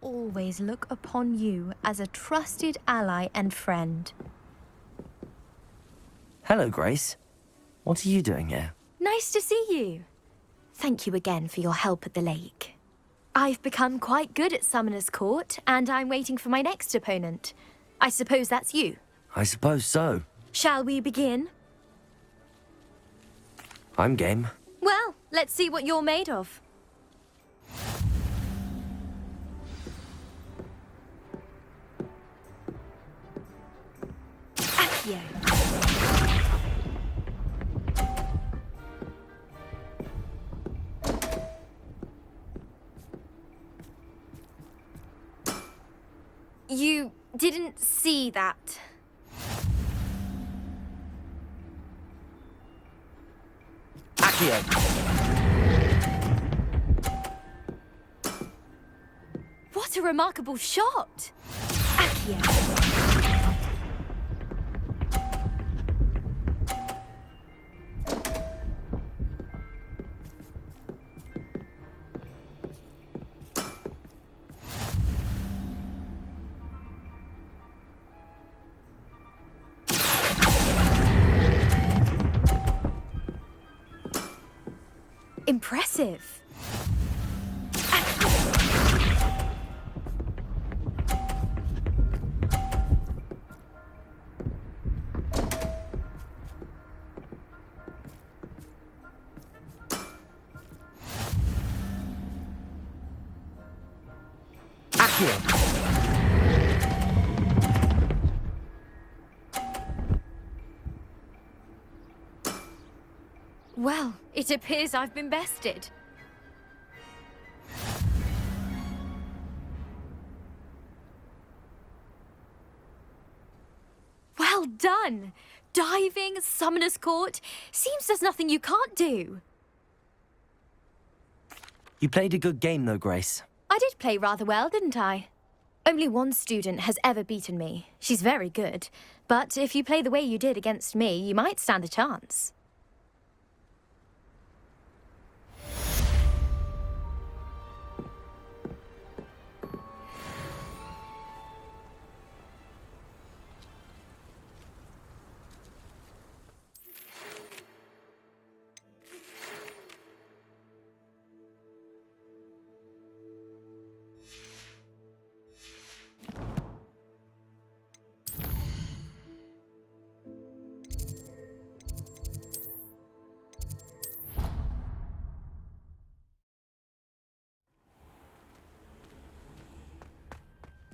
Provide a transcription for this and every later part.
Always look upon you as a trusted ally and friend. Hello, Grace. What are you doing here? Nice to see you. Thank you again for your help at the lake. I've become quite good at Summoner's Court, and I'm waiting for my next opponent. I suppose that's you. I suppose so. Shall we begin? I'm game. Well, let's see what you're made of. Accio. You didn't see that. Accio! What a remarkable shot! Accio. Impressive. Accio! Well, it appears I've been bested. Well done! Diving, Summoner's Court. Seems there's nothing you can't do. You played a good game though, Grace. I did play rather well, didn't I? Only one student has ever beaten me. She's very good. But if you play the way you did against me, you might stand a chance.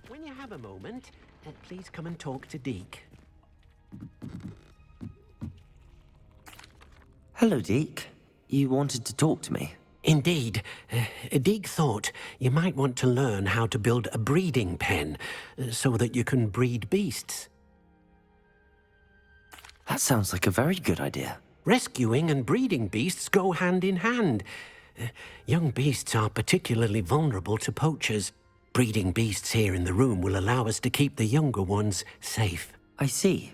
When you have a moment, please come and talk to Deke. Hello, Deke. You wanted to talk to me? Indeed. Deke thought you might want to learn how to build a breeding pen so that you can breed beasts. That sounds like a very good idea. Rescuing and breeding beasts go hand in hand. Young beasts are particularly vulnerable to poachers. Breeding beasts here in the room will allow us to keep the younger ones safe. I see.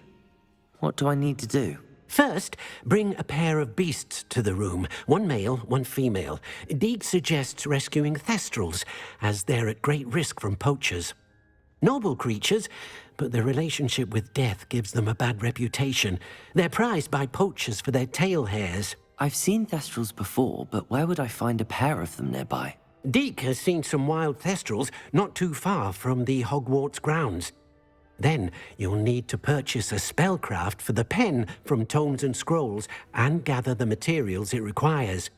What do I need to do? First, bring a pair of beasts to the room. One male, one female. Deke suggests rescuing thestrals, as they're at great risk from poachers. Noble creatures, but their relationship with death gives them a bad reputation. They're prized by poachers for their tail hairs. I've seen thestrals before, but where would I find a pair of them nearby? Deke has seen some wild thestrals not too far from the Hogwarts grounds. Then you'll need to purchase a spellcraft for the pen from Tomes and Scrolls and gather the materials it requires.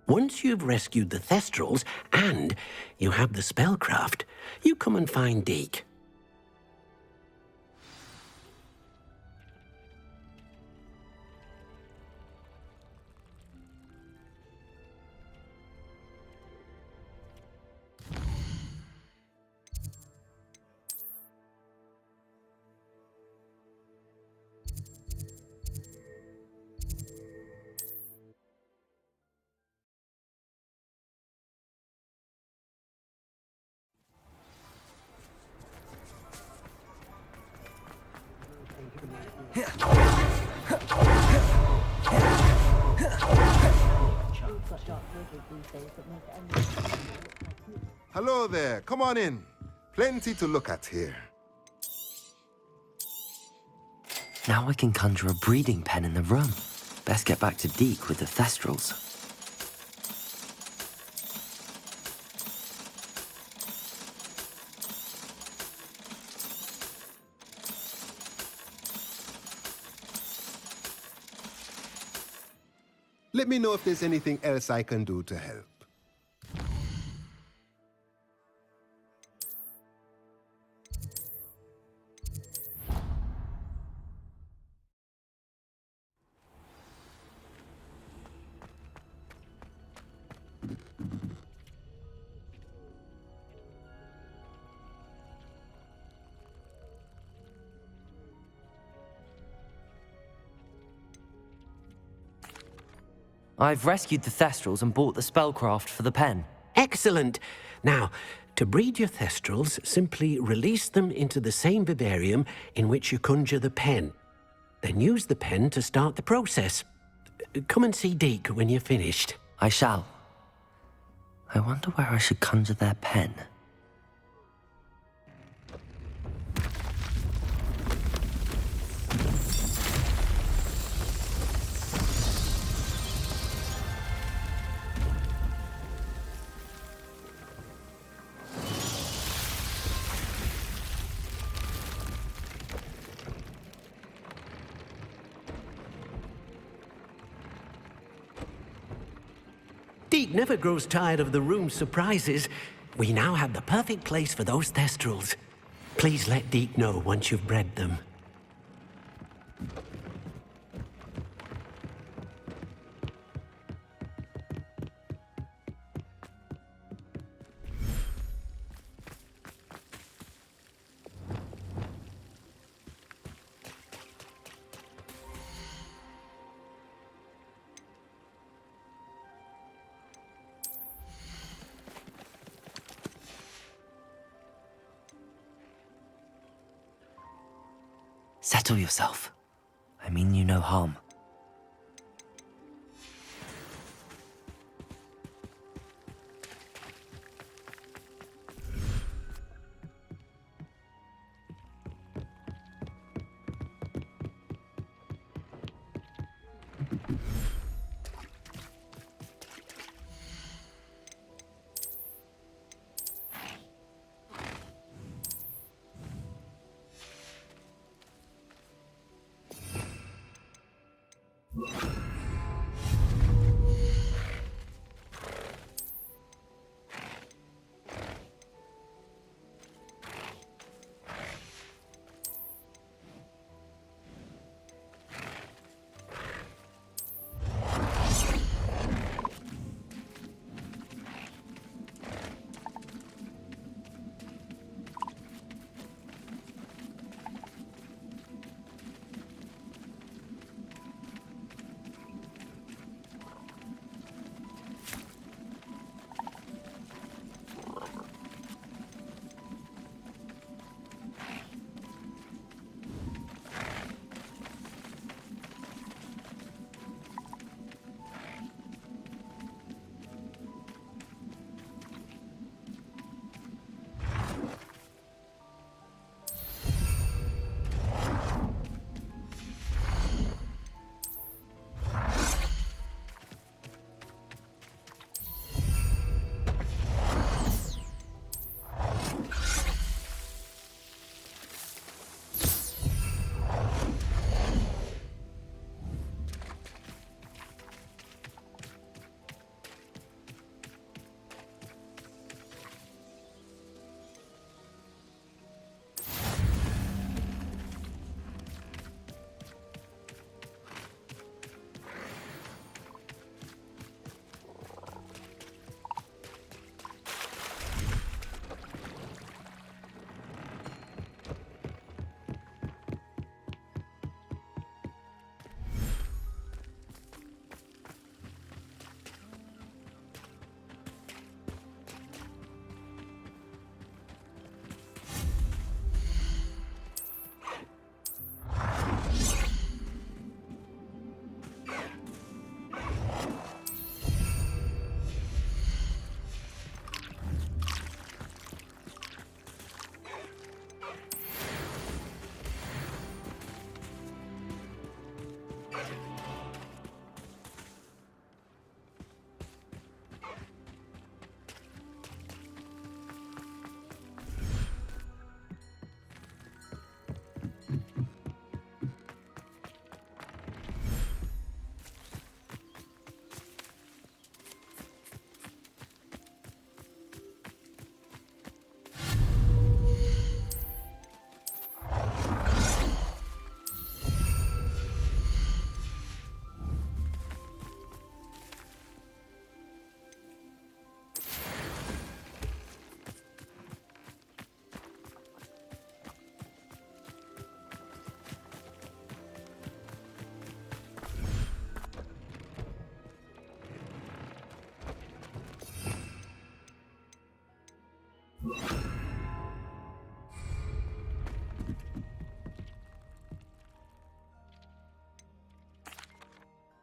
Once you've rescued the thestrals and you have the spellcraft, you come and find Deke. Hello there. Come on in. Plenty to look at here. Now I can conjure a breeding pen in the room. Best get back to Deke with the Thestrals. Let me know if there's anything else I can do to help. I've rescued the Thestrals and bought the spellcraft for the pen. Excellent. Now, to breed your Thestrals, simply release them into the same vivarium in which you conjure the pen. Then use the pen to start the process. Come and see Deke when you're finished. I shall. I wonder where I should conjure their pen. Deke never grows tired of the room's surprises. We now have the perfect place for those Thestrals. Please let Deke know once you've bred them. Settle yourself. I mean you no harm.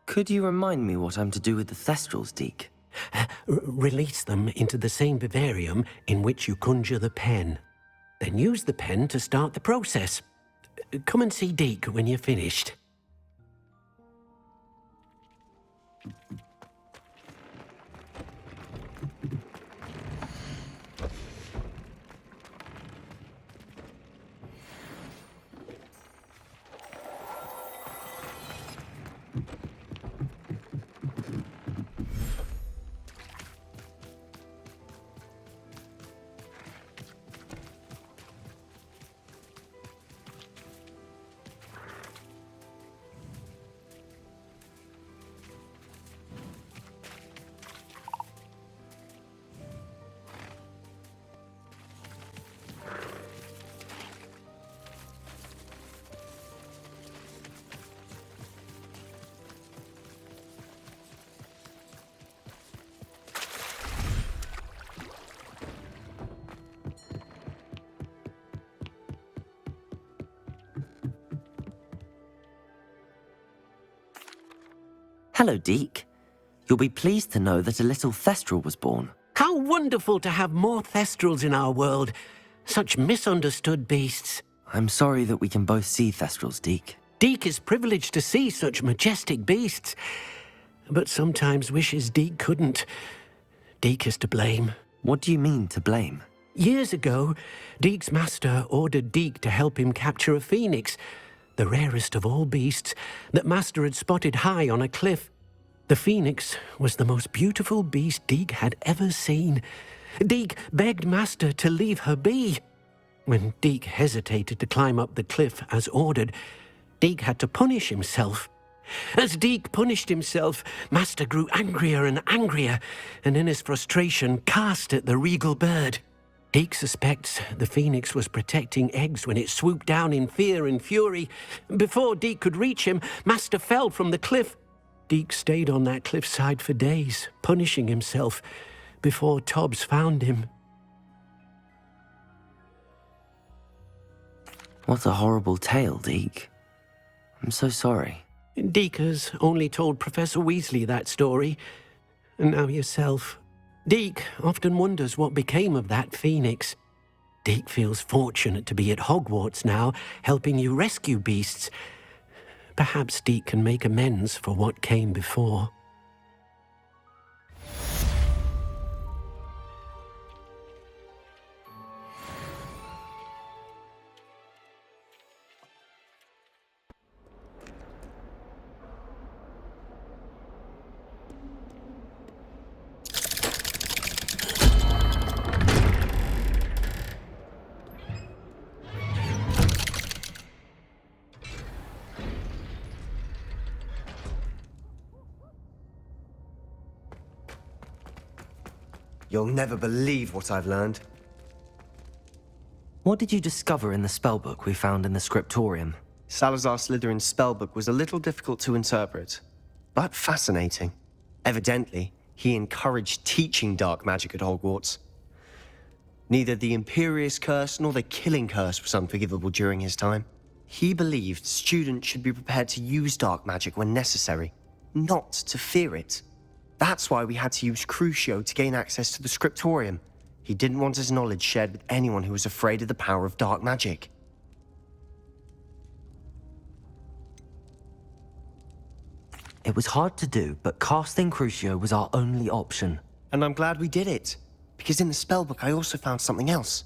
Could you remind me what I'm to do with the Thestrals, Deke? Release them into the same vivarium in which you conjure the pen. Then use the pen to start the process. Come and see Deke when you're finished. Hello, Deke. You'll be pleased to know that a little Thestral was born. How wonderful to have more Thestrals in our world. Such misunderstood beasts. I'm sorry that we can both see Thestrals, Deke. Deke is privileged to see such majestic beasts, but sometimes wishes Deke couldn't. Deke is to blame. What do you mean, to blame? Years ago, Deke's master ordered Deke to help him capture a phoenix, the rarest of all beasts, that master had spotted high on a cliff. The phoenix was the most beautiful beast Deke had ever seen. Deke begged master to leave her be. When Deke hesitated to climb up the cliff as ordered, Deke had to punish himself. As Deke punished himself, master grew angrier and angrier, and in his frustration cast at the regal bird. Deke suspects the phoenix was protecting eggs when it swooped down in fear and fury. Before Deke could reach him, master fell from the cliff. Deke stayed on that cliffside for days, punishing himself, before Tobbs found him. What a horrible tale, Deke. I'm so sorry. Deke has only told Professor Weasley that story, and now yourself. Deke often wonders what became of that phoenix. Deke feels fortunate to be at Hogwarts now, helping you rescue beasts. Perhaps Deke can make amends for what came before. You'll never believe what I've learned. What did you discover in the spellbook we found in the scriptorium? Salazar Slytherin's spellbook was a little difficult to interpret, but fascinating. Evidently, he encouraged teaching dark magic at Hogwarts. Neither the Imperious Curse nor the Killing Curse was unforgivable during his time. He believed students should be prepared to use dark magic when necessary, not to fear it. That's why we had to use Crucio to gain access to the scriptorium. He didn't want his knowledge shared with anyone who was afraid of the power of dark magic. It was hard to do, but casting Crucio was our only option. And I'm glad we did it, because in the spellbook I also found something else.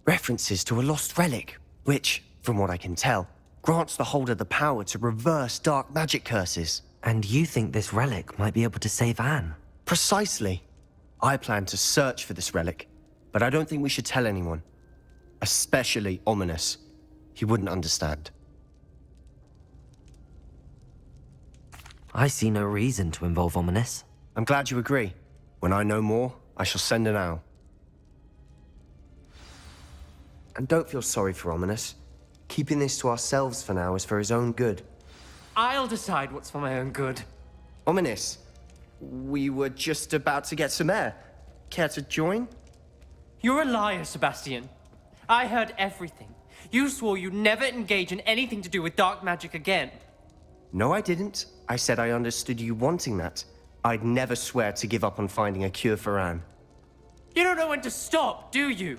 References to a lost relic, which, from what I can tell, grants the holder the power to reverse dark magic curses. And you think this relic might be able to save Anne? Precisely. I plan to search for this relic, but I don't think we should tell anyone. Especially Ominous. He wouldn't understand. I see no reason to involve Ominous. I'm glad you agree. When I know more, I shall send an owl. And don't feel sorry for Ominous. Keeping this to ourselves for now is for his own good. I'll decide what's for my own good. Ominous, we were just about to get some air. Care to join? You're a liar, Sebastian. I heard everything. You swore you'd never engage in anything to do with dark magic again. No, I didn't. I said I understood you wanting that. I'd never swear to give up on finding a cure for Anne. You don't know when to stop, do you?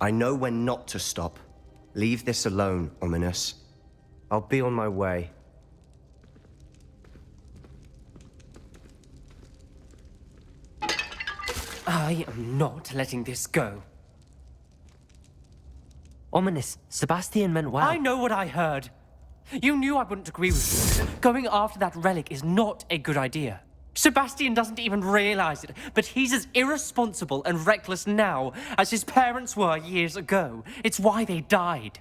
I know when not to stop. Leave this alone, Ominous. I'll be on my way. I am not letting this go. Ominous, Sebastian meant well. I know what I heard. You knew I wouldn't agree with you. Going after that relic is not a good idea. Sebastian doesn't even realize it, but he's as irresponsible and reckless now as his parents were years ago. It's why they died.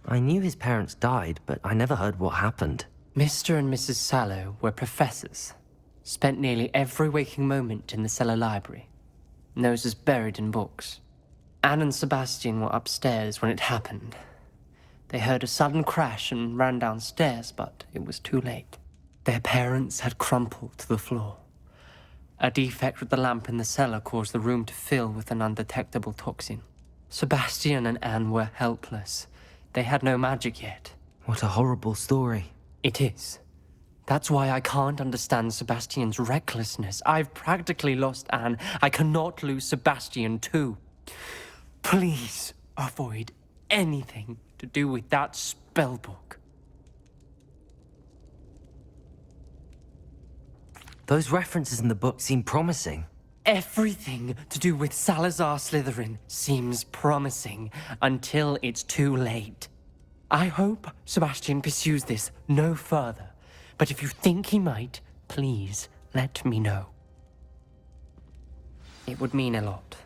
I knew his parents died, but I never heard what happened. Mr. and Mrs. Sallow were professors. Spent nearly every waking moment in the cellar library. Noses buried in books. Anne and Sebastian were upstairs when it happened. They heard a sudden crash and ran downstairs, but it was too late. Their parents had crumpled to the floor. A defect with the lamp in the cellar caused the room to fill with an undetectable toxin. Sebastian and Anne were helpless. They had no magic yet. What a horrible story. It is. That's why I can't understand Sebastian's recklessness. I've practically lost Anne. I cannot lose Sebastian too. Please avoid anything to do with that spellbook. Those references in the book seem promising. Everything to do with Salazar Slytherin seems promising until it's too late. I hope Sebastian pursues this no further, but if you think he might, please let me know. It would mean a lot.